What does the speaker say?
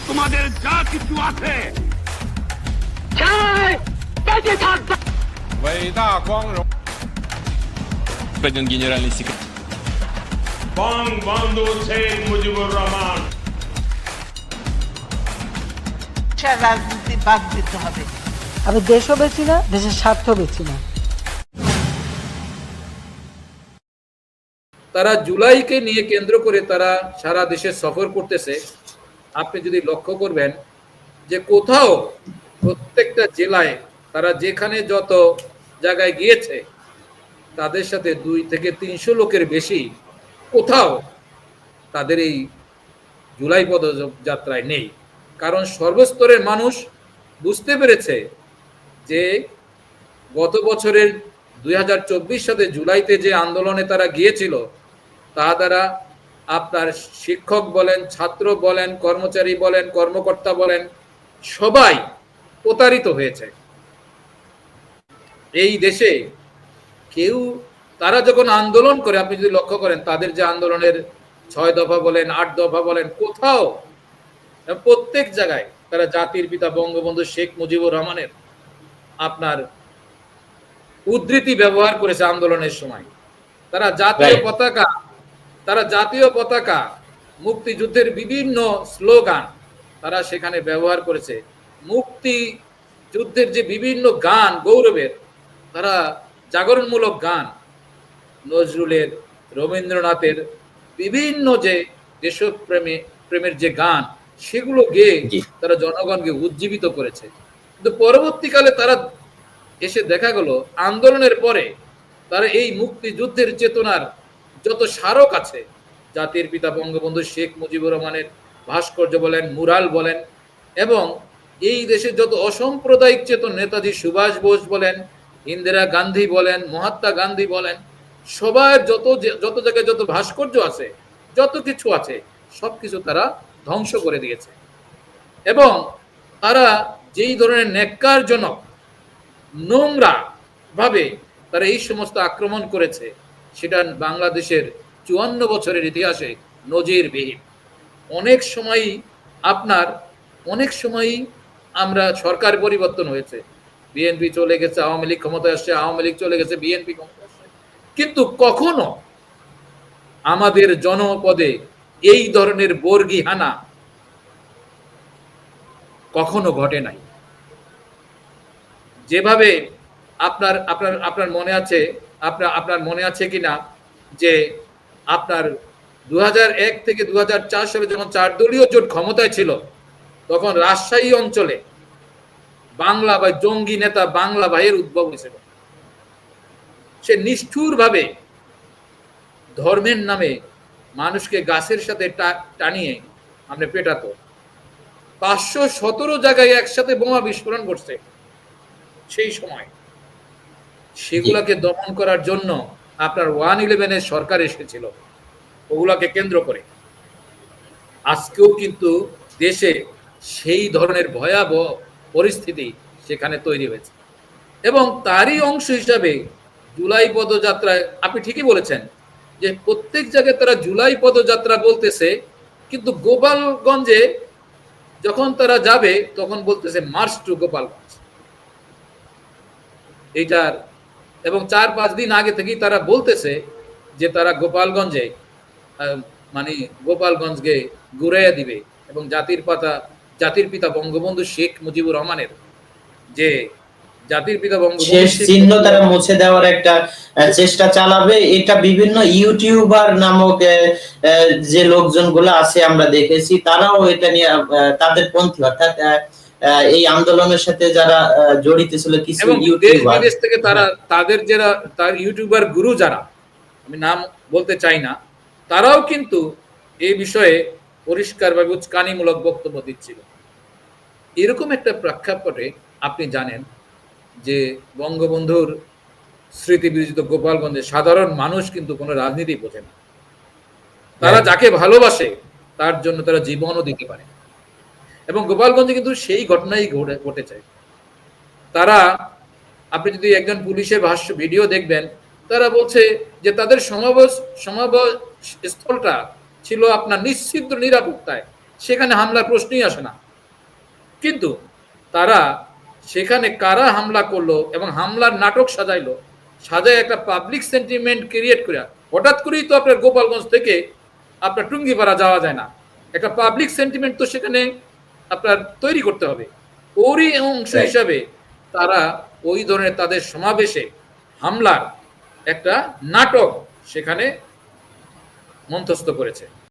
তোমাদের যা কিছু আছে 伟大光荣。 Господин генеральный секретарь. বঙ্গবন্ধু শেখ মুজিবুর রহমান। রাজনীতি বাদ দিতে হবে। আমি দেশও বেছি না, দেশের স্বার্থ বেছি না। তারা জুলাইকে নিয়ে কেন্দ্র করে তারা সারা দেশে সফর করতেছে। আপনি যদি লক্ষ্য করবেন যে কোথাও প্রত্যেকটা জেলায় তারা যেখানে যত জায়গায় গিয়েছে তাদের সাথে 2 থেকে 300 লোকের বেশি কোথাও তাদের এই জুলাই পদযাত্রায় নেই। কারণ সর্বস্তরের মানুষ বুঝতে পেরেছে যে গত বছরের 2024 সালে জুলাইতে যে আন্দোলনে তারা গিয়েছিল তা দ্বারা আপনার শিক্ষক বলেন, ছাত্র বলেন, কর্মচারী বলেন, কর্মকর্তা বলেন, সবাই প্রতারিত হয়েছে। এই দেশে কেউ তারা যখন আন্দোলন করে, আপনি যদি লক্ষ্য করেন তাদের যে আন্দোলনের 6 দফা বলেন, 8 দফা বলেন, কোথাও প্রত্যেক জায়গায় তারা জাতির পিতা বঙ্গবন্ধু শেখ মুজিবুর রহমানের আপনার উদ্ধৃতি ব্যবহার করেছে আন্দোলনের সময়। তারা জাতীয় পতাকা মুক্তিযুদ্ধের বিভিন্ন স্লোগান তারা সেখানে ব্যবহার করেছে। মুক্তিযুদ্ধের যে বিভিন্ন গান গৌরবের, তারা জাগরণমূলক গান নজরুলের, রবীন্দ্রনাথের বিভিন্ন যে দেশপ্রেমের যে গান সেগুলো গেয়ে তারা জনগণকে উজ্জীবিত করেছে। কিন্তু পরবর্তীকালে তারা এসে দেখা গেল আন্দোলনের পরে তারা এই মুক্তিযুদ্ধের চেতনার যত স্মারক আছে, জাতির পিতা বঙ্গবন্ধু শেখ মুজিবুর রহমানের ভাস্কর্য বলেন, মুরাল বলেন, এবং এই দেশে যত অসাম্প্রদায়িক চেতন নেতাজি সুভাষ বোস বলেন, ইন্দিরা গান্ধী বলেন, মহাত্মা গান্ধী বলেন, সবার যত জায়গায় যত ভাস্কর্য আছে, যত কিছু আছে, সবকিছু তারা ধ্বংস করে দিয়েছে। এবং তারা যেই ধরনের ন্যাক্কারজনক নোংরা ভাবে তারা এই সমস্ত আক্রমণ করেছে সেটা বাংলাদেশের 54 বছরের ইতিহাসে নজিরবিহীন। অনেক সময়ই আমরা সরকার পরিবর্তন হয়েছে, বিএনপি চলে গেছে, আওয়ামী লীগ ক্ষমতায় আসছে, আওয়ামী লীগ চলে গেছে, বিএনপি ক্ষমতায় আসছে, কিন্তু কখনো আমাদের জনপদে এই ধরনের বর্গীহানা কখনো ঘটে নাই। যেভাবে আপনার মনে আছে কিনা যে আপনার 2001 থেকে 2004 সালে যখন 4 দলীয় জোট ক্ষমতায় ছিল তখন রাজশাহী অঞ্চলে বাংলা ভাই জঙ্গি নেতা বাংলা ভাইয়ের উদ্ভব হয়েছিল। সে নিষ্ঠুরভাবে ধর্মের নামে মানুষকে গাছের সাথে টানিয়ে আপনি পেটাতো। 517 জায়গায় একসাথে বোমা বিস্ফোরণ করছে সেই সময়। সেগুলাকে দমন করার জন্য আপনার 111 সরকার এসেছিল ওগুলাকে কেন্দ্র করে। আজকেও কিন্তু দেশে সেই ধরনের ভয়াবহ পরিস্থিতি সেখানে তৈরি হয়েছে এবং তারই অংশ হিসাবে জুলাই পদযাত্রায় আপনি ঠিকই বলেছেন যে প্রত্যেক জায়গায় তারা জুলাই পদযাত্রা বলতেছে, কিন্তু গোপালগঞ্জে যখন তারা যাবে তখন বলতেছে মার্চ টু গোপালগঞ্জ। এইটার এবং 4-5 দিন আগে থেকেই তারা বলতেছে যে তারা গোপালগঞ্জকে ঘুরাইয়া দিবে এবং জাতির পিতা বঙ্গবন্ধু শেখ মুজিবুর রহমানের যে জাতির পিতা শেষ চিহ্ন তারা মুছে দেওয়ার একটা চেষ্টা চালাবে। এটা বিভিন্ন ইউটিউবার নামক যে লোকজনগুলো আছে আমরা দেখেছি, তারাও এটা নিয়ে তাদের পন্থী, অর্থাৎ এই আন্দোলনের সাথে যারা জড়িত ছিল কিছু ইউটিউবার দেশ থেকে তার ইউটিউবার গুরু যারা, আমি নাম বলতে চাই না, তারাও কিন্তু এই বিষয়ে পরিষ্কারভাবে উস্কানিমূলক বক্তব্য দিচ্ছিল। এরকম একটা প্রেক্ষাপটে আপনি জানেন যে বঙ্গবন্ধুর স্মৃতি বিরচিত গোপালগঞ্জে সাধারণ মানুষ কিন্তু কোনো রাজনীতি বোঝে না। তারা যাকে ভালোবাসে তার জন্য তারা জীবনও দিতে পারে এবং গোপালগঞ্জে কিন্তু সেই ঘটনাই ঘটেছে। তারা, আপনি যদি একজন পুলিশের ভাষ্য ভিডিও দেখবেন, তারা বলছে যে তাদের সমাবেশ স্থলটা ছিল আপনার নিশ্চিদ্র নিরাপত্তায়, সেখানে হামলার প্রশ্নই আসে না। কিন্তু তারা সেখানে কারা হামলা করলো এবং হামলার নাটক সাজাইলো, সাজায় একটা পাবলিক সেন্টিমেন্ট ক্রিয়েট করে, হঠাৎ করেই তো আপনার গোপালগঞ্জ থেকে আপনার টুঙ্গিপাড়া যাওয়া যায় না, একটা পাবলিক সেন্টিমেন্ট তো সেখানে আপনার তৈরি করতে হবে। ওরই অংশ হিসাবে তারা ওই ধরনের তাদের সমাবেশে হামলার একটা নাটক সেখানে মঞ্চস্থ করেছে।